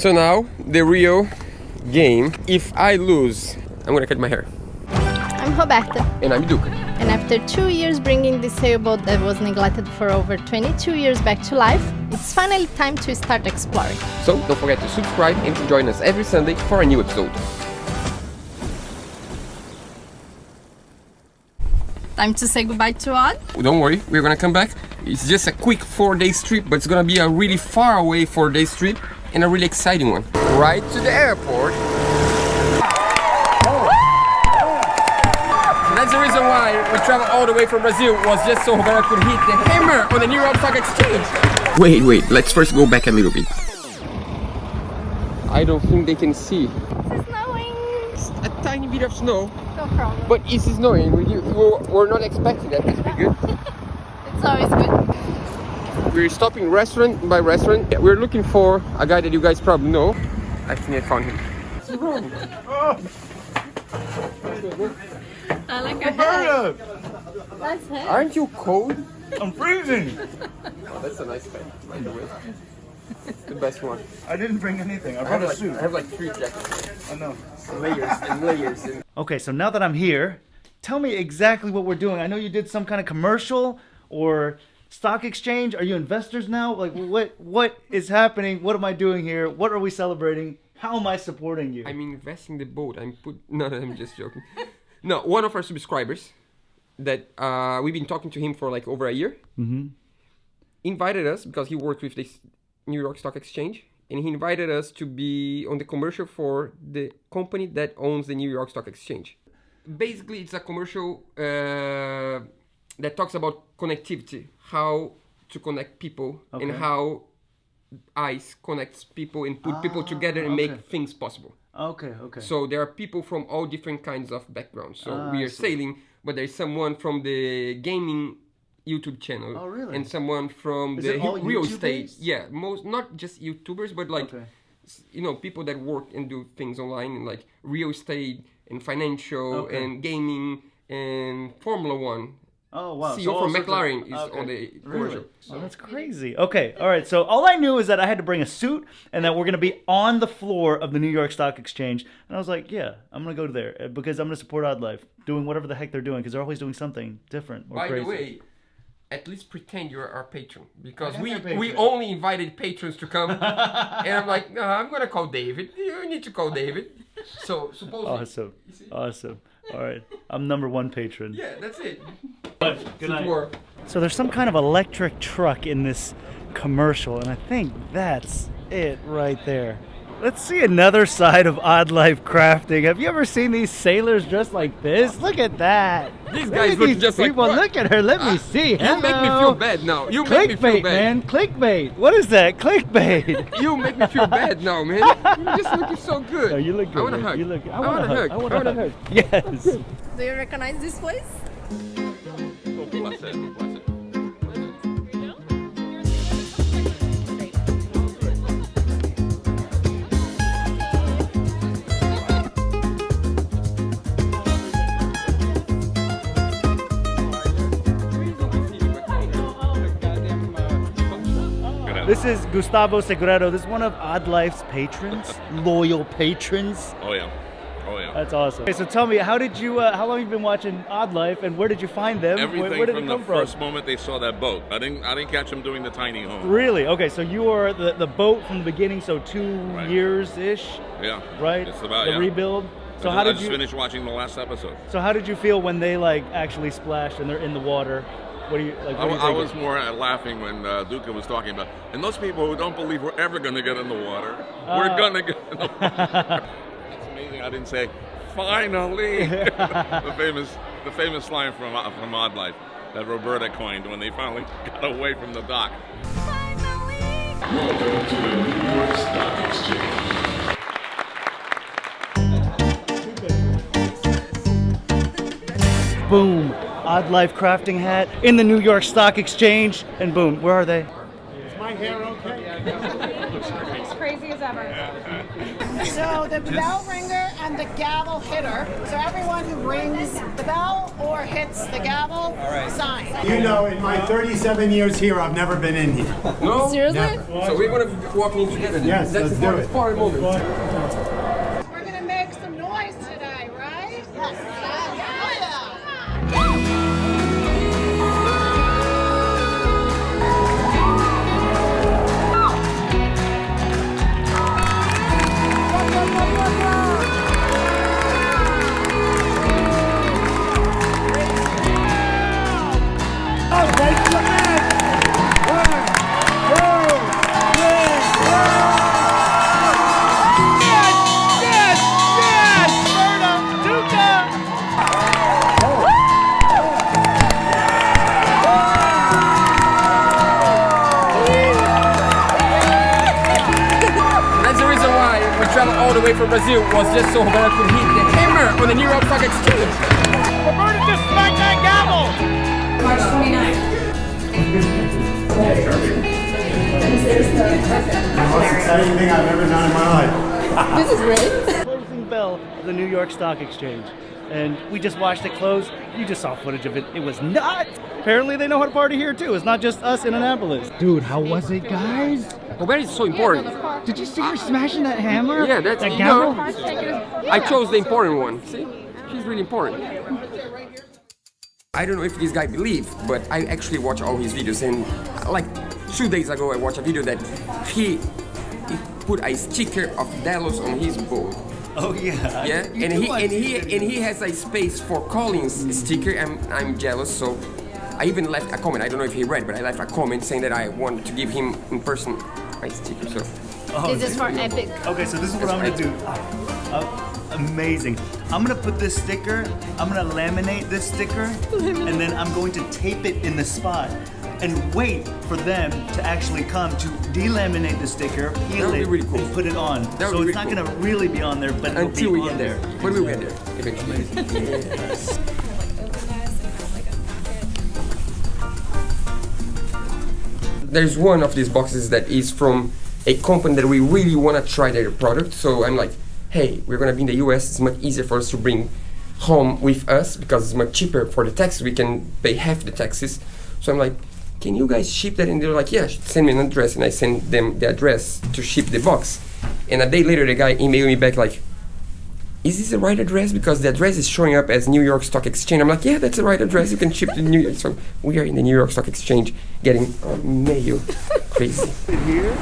So now, the real game. If I lose, I'm gonna cut my hair. I'm Roberta. And I'm Duca. And after 2 years bringing this sailboat that was neglected for over 22 years back to life, it's finally time to start exploring. So don't forget to subscribe and to join us every Sunday for a new episode. Time to say goodbye to Odd. Don't worry, we're gonna come back. It's just a quick 4-day trip, but it's gonna be a really far away 4-day trip and a really exciting one. Right to the airport. That's the reason why we traveled all the way from Brazil, was just so Roberta could hit the hammer on the New York Stock Exchange. Wait, let's first go back a little bit. I don't think they can see. It's snowing. A tiny bit of snow, No problem. but it's snowing. We're not expecting that. That's pretty good. It's always good. We're stopping restaurant by restaurant. We're looking for a guy that you guys probably know. I think I found him. What's wrong? I like your hair. Nice hair. Aren't you cold? I'm freezing. Oh, that's a nice hat, by the way. The best one. I didn't bring anything. I I brought a suit. have like 3 jackets. I know. Layers and layers. And Okay, so now that I'm here, tell me exactly what we're doing. I know you did some kind of commercial or stock exchange. Are you investors now? Like, what is happening? What am I doing here? What are we celebrating? How am I supporting you? I'm investing the boat. No, I'm just joking. No, one of our subscribers that we've been talking to him for like over a year invited us because he worked with the New York Stock Exchange, and he invited us to be on the commercial for the company that owns the New York Stock Exchange. Basically, it's a commercial that talks about connectivity, how to connect people, and how ICE connects people and put people together and make things possible. Okay. So there are people from all different kinds of backgrounds. So we I are see. sailing, but there's someone from the gaming YouTube channel. Oh, really? And someone from Is the it all real YouTube estate. based? Yeah, not just YouTubers, but like Okay. people that work and do things online, and like real estate and financial Okay. and gaming and Formula One. Oh, wow. CEO So all from sorts of- McLaren is okay. on the Really? commercial. Oh, that's crazy. Okay, all right. So all I knew is that I had to bring a suit and that we're going to be on the floor of the New York Stock Exchange. And I was like, yeah, I'm going to go there because I'm going to support Odd Life, doing whatever the heck they're doing because they're always doing something different or By crazy. the way, at least pretend you're our patron, because am we your patron. we only invited patrons to come, and I'm like, no, I'm gonna call David. You need to call David. So supposedly, Awesome. All right. I'm number 1 patron. yeah, that's it. Good night. More. So there's some kind of electric truck in this commercial, and I think that's it right there. Let's see another side of Odd Life Crafting. Have you ever seen these sailors dressed like this? Look at that. These Look guys at look these just like people. what? Look at her. Let me see. You make me feel bad now. You make me feel Clickbait, bad. man. Clickbait. What is that? Clickbait. You make me feel bad now, man. You're just looking so good. No, you look good. I want to man. hug. You look. I want to hug. I want to hug. Yes. Do you recognize this place? This is Gustavo Segredo. This is one of Odd Life's patrons, loyal patrons. Oh yeah. That's awesome. Okay, so tell me, how long have you been watching Odd Life, and where did you find them? Everything where did from it the come from? first moment they saw that boat. I didn't catch them doing the tiny home. Really? Okay, so you are the boat from the beginning, so 2 Right. years-ish, Yeah. right? It's about the yeah. rebuild. So I how did just you? finished watching the last episode. So how did you feel when they like actually splashed and they're in the water? What do you like? What do you I think? was more laughing when Duca was talking about, and those people who don't believe we're ever going to get in the water, we're going to get in the water. It's amazing I didn't say, finally, the famous line from Odd Life that Roberta coined when they finally got away from the dock. Welcome to the New York Stock Exchange. Boom. Odd Life crafting hat in the New York Stock Exchange, and boom, where are they? My hair okay? It's crazy as ever. So the bell ringer and the gavel hitter. So everyone who rings the bell or hits the gavel, sign. You know, in my 37 years here, I've never been in here. No? Seriously? So we're gonna be walking in together then. Yes, That's let's the do it. part moment. We're gonna make some noise today, right? Yes. That's the reason why we traveled all the way from Brazil, was just so that I could hit the hammer on the New York Stock Exchange. Roberta just smacked that gavel. March 29th. The most exciting thing I've ever done in my life. This is great. Closing bell of the New York Stock Exchange. And we just watched it close. You just saw footage of it. It was nuts. Apparently they know how to party here too. It's not just us in Annapolis. Dude, how was it, guys? Roberta is so important. Did you see her smashing that hammer? Yeah, that's that you gavel. know, I chose the important one. See? She's really important. I don't know if this guy believed, but I actually watch all his videos, and like 2 days ago I watched a video that he put a sticker of Delos on his boat. Oh yeah. Yeah, and he has a space for Collins sticker, and I'm jealous, so I even left a comment. I don't know if he read, but I left a comment saying that I wanted to give him in person a sticker. So This is for Epic. Okay, so this is what I'm gonna do. Amazing. I'm gonna put this sticker, I'm gonna laminate this sticker, and then I'm going to tape it in the spot and wait for them to actually come to delaminate the sticker, peel That would be it, really cool. and put it on. That would So be it's not really gonna really be on there, but until it'll we be get on there, there. but we'll get there eventually. There's one of these boxes that is from a company that we really want to try their product. So I'm like, hey, we're gonna be in the US. It's much easier for us to bring home with us because it's much cheaper for the taxes. We can pay half the taxes. So I'm like, can you guys ship that? And they're like, yeah, send me an address. And I send them the address to ship the box. And a day later, the guy emailed me back like, is this the right address? Because the address is showing up as New York Stock Exchange. I'm like, yeah, that's the right address. You can ship to New York. So we are in the New York Stock Exchange getting mail. Crazy. Here,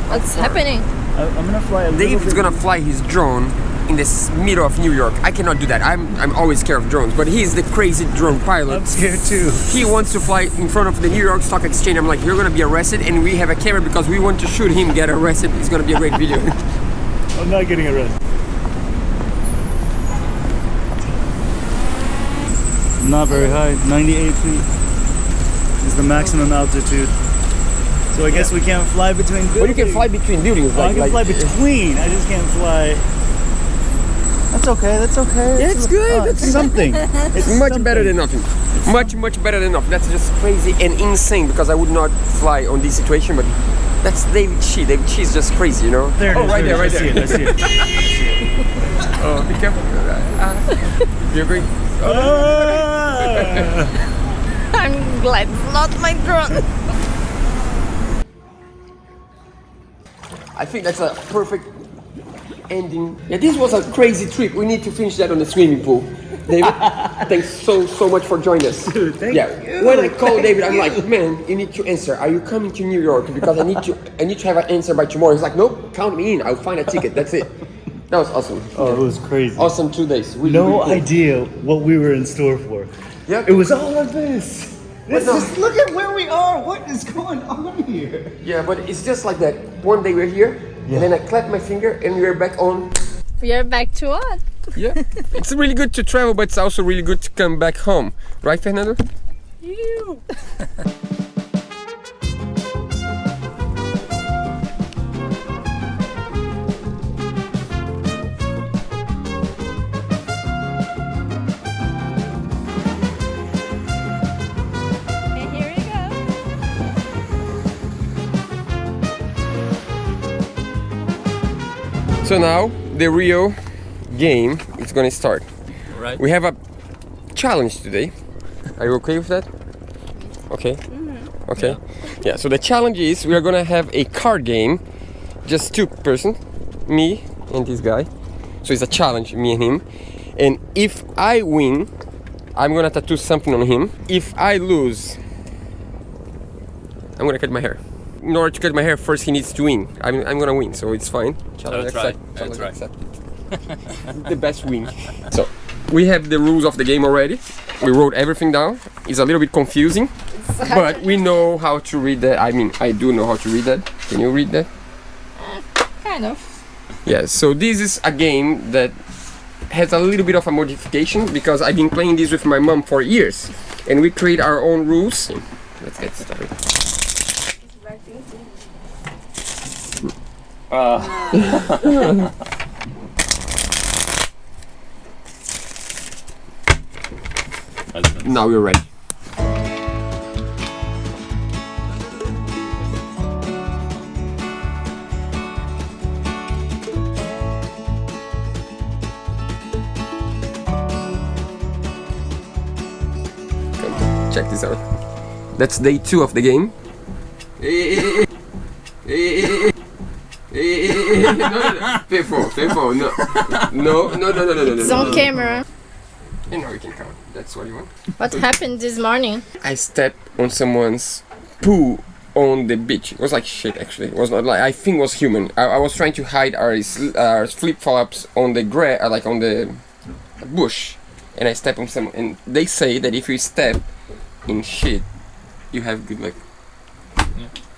What's happening? I'm gonna fly a little Dave is bit. gonna fly his drone in the middle of New York. I cannot do that. I'm always scared of drones, but he's the crazy drone pilot. I'm scared too. He wants to fly in front of the New York Stock Exchange. I'm like, you're gonna be arrested, and we have a camera because we want to shoot him get arrested. It's gonna be a great video. I'm not getting arrested. Not very high, 98 feet is the maximum altitude. So I guess we can't fly between buildings. But you can fly between buildings. Oh, I can fly between, I just can't fly. That's okay, that's okay. Yeah, it's good. It's something. It's much something. better than nothing. Much better than nothing. That's just crazy and insane because I would not fly on this situation, but that's David Shee. David Shee is just crazy, you know? There it is, right there, right I see there. it, I see it. I see it. Oh, be careful. You're going. I'm glad it's not my drone. I think that's a perfect ending. Yeah, this was a crazy trip. We need to finish that on the swimming pool. David, thanks so much for joining us. Dude, thank you. When I called David, I'm like, man, you need to answer. Are you coming to New York? Because I need to have an answer by tomorrow. He's like, nope, count me in. I'll find a ticket. That's it. That was awesome. Oh, it was crazy. Awesome 2 days. Really, No really cool. idea what we were in store for. Yeah. It was all of this. But no. Look at where we are. What is going on here? Yeah, but it's just like that. One day we're here, and then I clap my finger, and we're back on. We are back to what? Yeah. It's really good to travel, but it's also really good to come back home. Right, Fernando? You. Here we go. So now the real game is gonna start. Right. We have a challenge today. Are you okay with that? Okay. Okay. Yeah. So the challenge is we are gonna have a card game, just 2 person, me and this guy. So it's a challenge, me and him. And if I win, I'm gonna tattoo something on him. If I lose, I'm gonna cut my hair. In order to cut my hair, first he needs to win. I'm gonna win, so it's fine. Challenge accepted. Challenge accepted. The best win. So we have the rules of the game already. We wrote everything down. It's a little bit confusing, but we know how to read that. I mean, I do know how to read that. Can you read that? Kind of. Yeah. So this is a game that has a little bit of a modification because I've been playing this with my mom for years, and we create our own rules. Let's get started. Now we're ready. Come, check this out. That's day 2 of the game. Faithful, no. No. It's on camera. And now we can count. That's what you want. What happened this morning? I stepped on someone's poo on the beach. It was like shit, actually. It was not like, I think it was human. I was trying to hide our flip-flops on the like on the bush, and I stepped on someone. And they say that if you step in shit, you have good luck.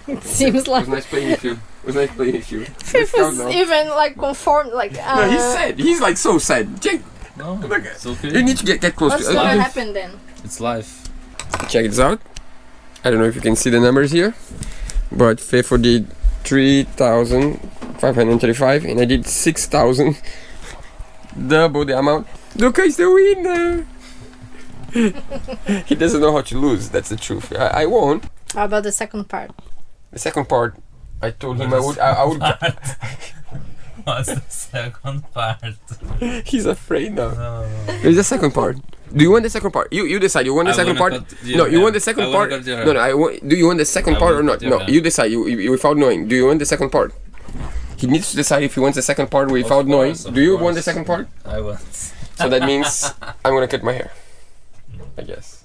It seems It like was nice playing with you. It was nice playing with you. Fifth was even like conformed, like. No, he's sad. He's like so sad. Check. No, Look, it's okay. you need to get close What's to gonna happen then? It's life. Check this out. I don't know if you can see the numbers here, but Fefo did 3,535 and I did 6,000. Double the amount. Luca is the winner. He doesn't know how to lose. That's the truth. I won. How about the second part? The second part, I told him I would. What's the second part? He's afraid now. No. There's the second part. Do you want the second part? You decide. You want the second part? No, you want the second part? No, do you want the second part or not? No, you decide. You without knowing. Do you want the second part? He needs to decide if he wants the second part without knowing. Do you want the second part? I want. So that means I'm gonna cut my hair. I guess.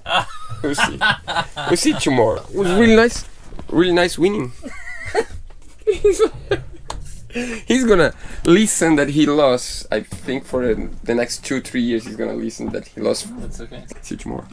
We'll see. We'll see tomorrow. It was really nice. Really nice winning. He's gonna listen that he lost. I think for the next 2-3 years he's gonna listen that he lost. That's okay. See you tomorrow.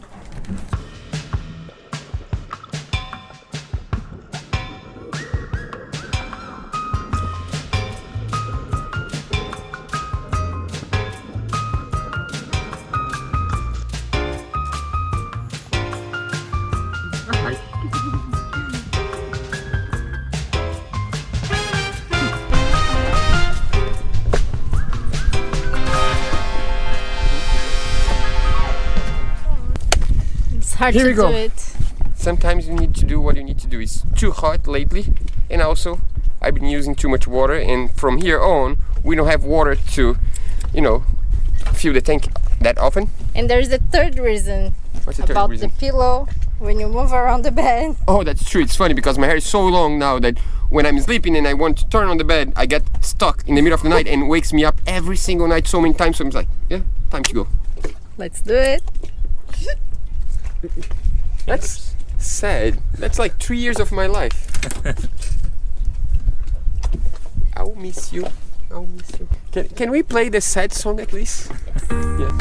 It's hard Here to we go. do it. Sometimes you need to do what you need to do. It's too hot lately, and also I've been using too much water, and from here on we don't have water to, fill the tank that often. And there's the third reason. What's the third about reason? the pillow when you move around the bed. Oh, that's true. It's funny because my hair is so long now that when I'm sleeping and I want to turn on the bed, I get stuck in the middle of the night and wakes me up every single night so many times. So I'm like, yeah, time to go. Let's do it. That's sad. That's like 3 years of my life. I'll miss you. I'll miss you. Can we play the sad song at least? Yes.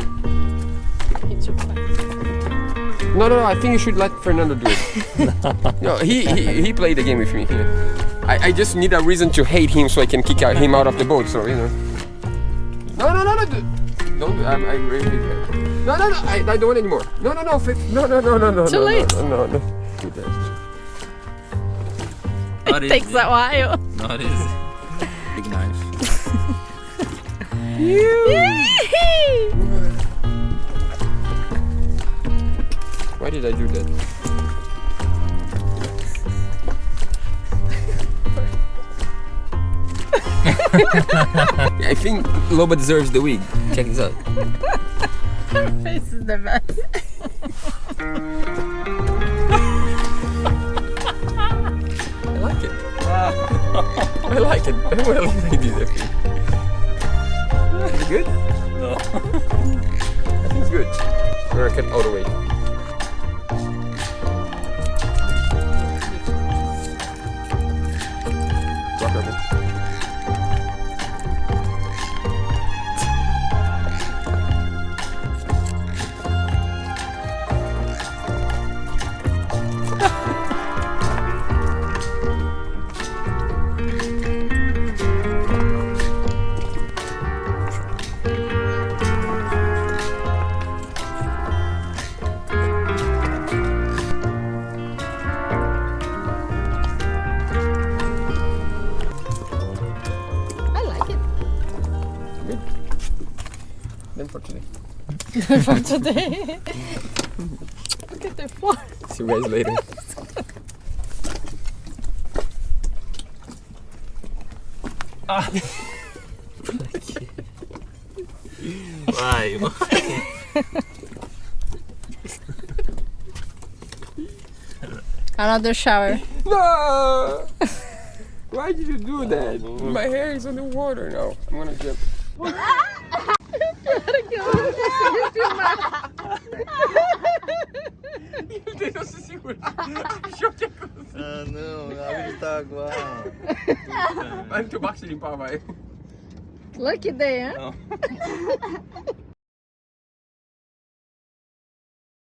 No, I think you should let Fernando do it. No, he played the game with me. Yeah. I just need a reason to hate him so I can kick him out of the boat. So No. Don't do. I really hate that. No. I don't want anymore. No. No. Too late. No. It takes a while. Not easy. Big knife. Why did I do that? I think Loba deserves the wig. Check this out. Her face is the best. I like it. I like it. I really like this, I think. Is it good? No. I think it's good. We're gonna cut all the way. Black pepper. I like it. Good. Then for today. For today. Look at the floor. See you guys later. Why? Another shower. No! Why did you do that? My hair is underwater now. I'm gonna jump. Ah, não, água de água. Vai que o Max limpar, vai. Lucky day, huh?